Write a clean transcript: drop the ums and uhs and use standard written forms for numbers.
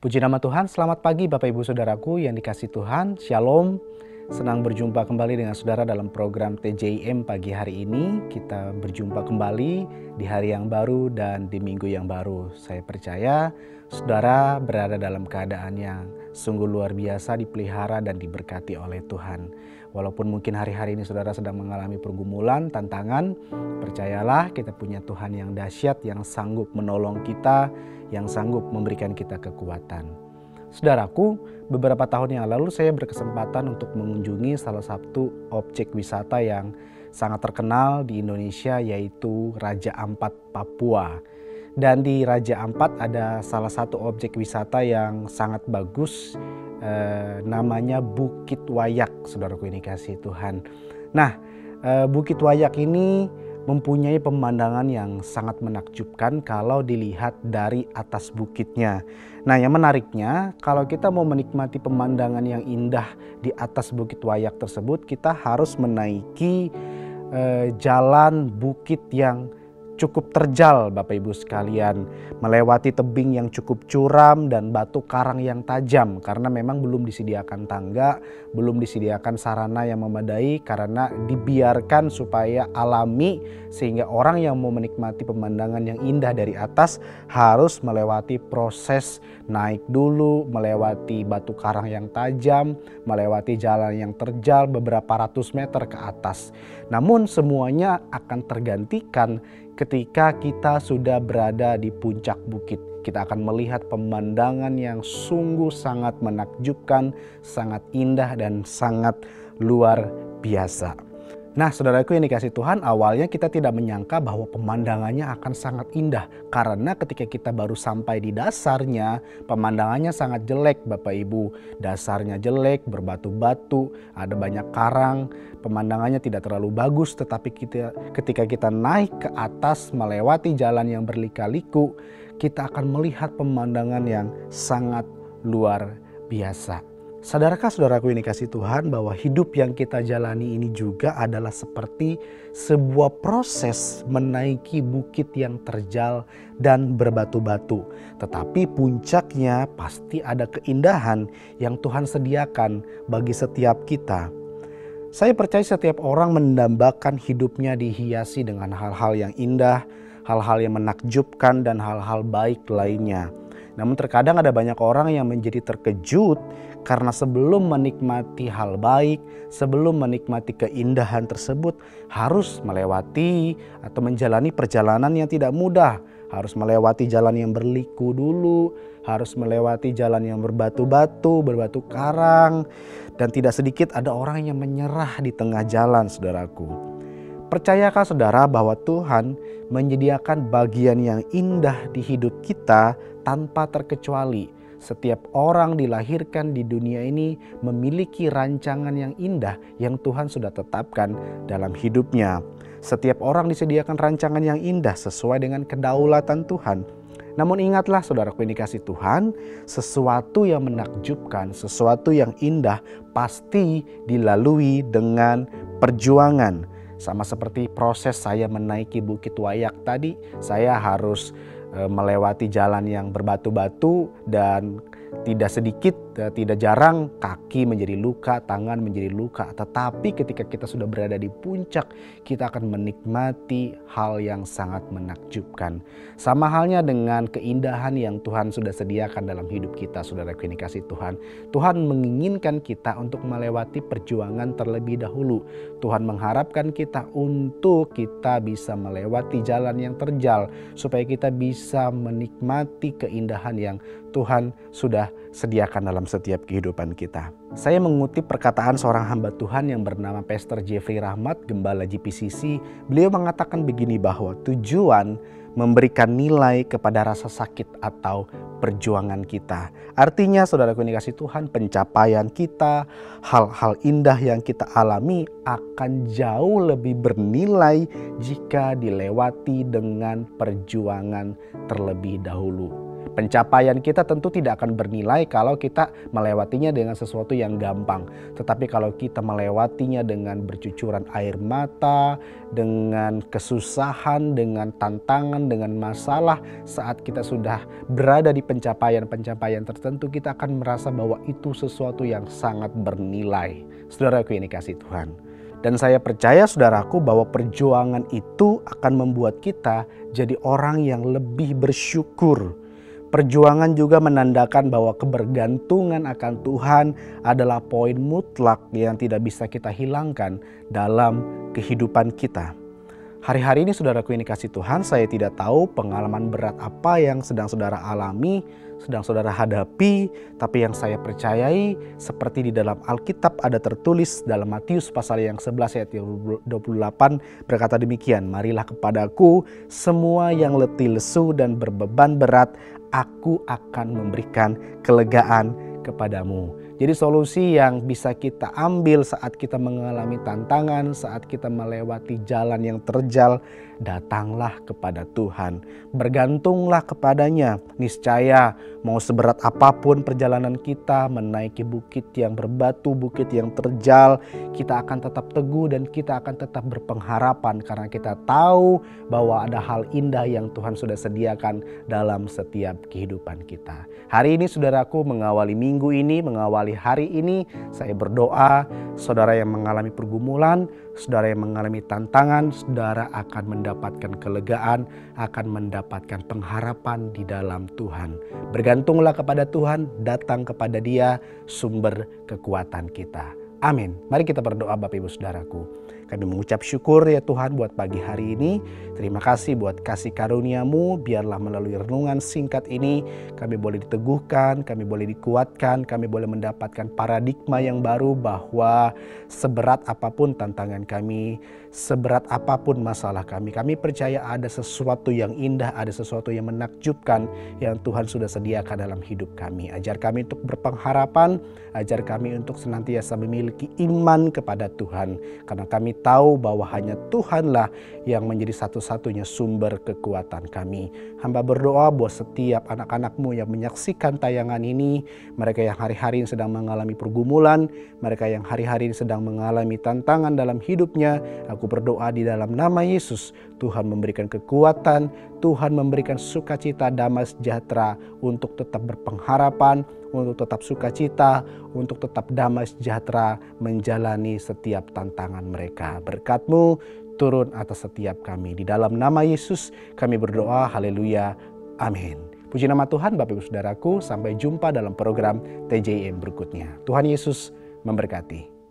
Puji nama Tuhan, selamat pagi Bapak Ibu Saudaraku yang dikasihi Tuhan, Shalom. Senang berjumpa kembali dengan saudara dalam program TJIM pagi hari ini. Kita berjumpa kembali di hari yang baru dan di minggu yang baru. Saya percaya saudara berada dalam keadaan yang sungguh luar biasa, dipelihara dan diberkati oleh Tuhan. Walaupun mungkin hari-hari ini saudara sedang mengalami pergumulan, tantangan, percayalah kita punya Tuhan yang dahsyat, yang sanggup menolong kita, yang sanggup memberikan kita kekuatan. Saudaraku, beberapa tahun yang lalu saya berkesempatan untuk mengunjungi salah satu objek wisata yang sangat terkenal di Indonesia, yaitu Raja Ampat, Papua. Dan di Raja Ampat ada salah satu objek wisata yang sangat bagus, namanya Bukit Wayak, saudaraku ini kasih Tuhan. Nah, Bukit Wayak ini mempunyai pemandangan yang sangat menakjubkan kalau dilihat dari atas bukitnya. Nah, yang menariknya kalau kita mau menikmati pemandangan yang indah di atas Bukit Wayak tersebut, kita harus menaiki jalan bukit yang cukup terjal Bapak Ibu sekalian, melewati tebing yang cukup curam dan batu karang yang tajam karena memang belum disediakan tangga, belum disediakan sarana yang memadai karena dibiarkan supaya alami, sehingga orang yang mau menikmati pemandangan yang indah dari atas harus melewati proses naik dulu, melewati batu karang yang tajam, melewati jalan yang terjal beberapa ratus meter ke atas. Namun semuanya akan tergantikan ketika kita sudah berada di puncak bukit. Kita akan melihat pemandangan yang sungguh sangat menakjubkan, sangat indah dan sangat luar biasa. Nah, saudaraku yang dikasihi Tuhan, awalnya kita tidak menyangka bahwa pemandangannya akan sangat indah. Karena ketika kita baru sampai di dasarnya, pemandangannya sangat jelek Bapak Ibu. Dasarnya jelek, berbatu-batu, ada banyak karang, pemandangannya tidak terlalu bagus. Tetapi ketika kita naik ke atas melewati jalan yang berlika-liku, kita akan melihat pemandangan yang sangat luar biasa. Sadarkah saudaraku ini kasih Tuhan bahwa hidup yang kita jalani ini juga adalah seperti sebuah proses menaiki bukit yang terjal dan berbatu-batu. Tetapi puncaknya pasti ada keindahan yang Tuhan sediakan bagi setiap kita. Saya percaya setiap orang mendambakan hidupnya dihiasi dengan hal-hal yang indah, hal-hal yang menakjubkan dan hal-hal baik lainnya. Namun terkadang ada banyak orang yang menjadi terkejut karena sebelum menikmati hal baik, sebelum menikmati keindahan tersebut harus melewati atau menjalani perjalanan yang tidak mudah. Harus melewati jalan yang berliku dulu, harus melewati jalan yang berbatu-batu, berbatu karang. Dan tidak sedikit ada orang yang menyerah di tengah jalan, saudaraku. Percayakah saudara bahwa Tuhan menyediakan bagian yang indah di hidup kita tanpa terkecuali? Setiap orang dilahirkan di dunia ini memiliki rancangan yang indah yang Tuhan sudah tetapkan dalam hidupnya. Setiap orang disediakan rancangan yang indah sesuai dengan kedaulatan Tuhan. Namun ingatlah saudaraku yang dikasihi Tuhan, sesuatu yang menakjubkan, sesuatu yang indah pasti dilalui dengan perjuangan. Sama seperti proses saya menaiki Bukit Wayak tadi, saya harus melewati jalan yang berbatu-batu dan tidak sedikit, tidak jarang kaki menjadi luka, tangan menjadi luka. Tetapi ketika kita sudah berada di puncak, kita akan menikmati hal yang sangat menakjubkan. Sama halnya dengan keindahan yang Tuhan sudah sediakan dalam hidup kita, saudaraku yang dikasihi Tuhan. Tuhan menginginkan kita untuk melewati perjuangan terlebih dahulu. Tuhan mengharapkan kita untuk kita bisa melewati jalan yang terjal, supaya kita bisa menikmati keindahan yang Tuhan sudah sediakan dalam setiap kehidupan kita. Saya mengutip perkataan seorang hamba Tuhan yang bernama Pastor Jeffrey Rahmat, Gembala GPCC. Beliau mengatakan begini, bahwa tujuan memberikan nilai kepada rasa sakit atau perjuangan kita. Artinya saudaraku yang dikasihi Tuhan, pencapaian kita, hal-hal indah yang kita alami akan jauh lebih bernilai jika dilewati dengan perjuangan terlebih dahulu. Pencapaian kita tentu tidak akan bernilai kalau kita melewatinya dengan sesuatu yang gampang. Tetapi kalau kita melewatinya dengan bercucuran air mata, dengan kesusahan, dengan tantangan, dengan masalah, saat kita sudah berada di pencapaian-pencapaian tertentu, kita akan merasa bahwa itu sesuatu yang sangat bernilai. Saudaraku yang dikasihi Tuhan. Dan saya percaya saudaraku bahwa perjuangan itu akan membuat kita jadi orang yang lebih bersyukur. Perjuangan juga menandakan bahwa kebergantungan akan Tuhan adalah poin mutlak yang tidak bisa kita hilangkan dalam kehidupan kita. Hari-hari ini saudaraku yang dikasihi Tuhan, saya tidak tahu pengalaman berat apa yang sedang saudara alami, sedang saudara hadapi, tapi yang saya percayai seperti di dalam Alkitab ada tertulis dalam Matius pasal yang 11 ayat 28 berkata demikian, "Marilah kepadaku semua yang letih lesu dan berbeban berat, aku akan memberikan kelegaan kepadamu." Jadi solusi yang bisa kita ambil saat kita mengalami tantangan, saat kita melewati jalan yang terjal, datanglah kepada Tuhan. Bergantunglah kepadanya. Niscaya mau seberat apapun perjalanan kita menaiki bukit yang berbatu, bukit yang terjal, kita akan tetap teguh dan kita akan tetap berpengharapan karena kita tahu bahwa ada hal indah yang Tuhan sudah sediakan dalam setiap kehidupan kita. Hari ini saudaraku mengawali minggu ini, mengawali hari ini, saya berdoa saudara yang mengalami pergumulan, saudara yang mengalami tantangan, saudara akan mendapatkan kelegaan, akan mendapatkan pengharapan di dalam Tuhan. Bergantunglah kepada Tuhan, datang kepada Dia, sumber kekuatan kita. Amin. Mari kita berdoa Bapak Ibu Saudaraku. Kami mengucap syukur ya Tuhan buat pagi hari ini. Terima kasih buat kasih karunia-Mu. Biarlah melalui renungan singkat ini kami boleh diteguhkan, kami boleh dikuatkan, kami boleh mendapatkan paradigma yang baru bahwa seberat apapun tantangan kami, seberat apapun masalah kami percaya ada sesuatu yang indah, ada sesuatu yang menakjubkan yang Tuhan sudah sediakan dalam hidup kami. Ajar kami untuk berpengharapan, ajar kami untuk senantiasa memiliki iman kepada Tuhan. Karena kami tahu bahwa hanya Tuhanlah yang menjadi satu-satunya sumber kekuatan kami. Hamba berdoa buat setiap anak-anak-Mu yang menyaksikan tayangan ini, mereka yang hari-hari ini sedang mengalami pergumulan, mereka yang hari-hari ini sedang mengalami tantangan dalam hidupnya, aku berdoa di dalam nama Yesus, Tuhan memberikan kekuatan, Tuhan memberikan sukacita, damai sejahtera untuk tetap berpengharapan, untuk tetap sukacita, untuk tetap damai sejahtera menjalani setiap tantangan mereka. Berkat-Mu turun atas setiap kami. Di dalam nama Yesus kami berdoa, haleluya, amin. Puji nama Tuhan Bapak Ibu Saudaraku, sampai jumpa dalam program TJM berikutnya. Tuhan Yesus memberkati.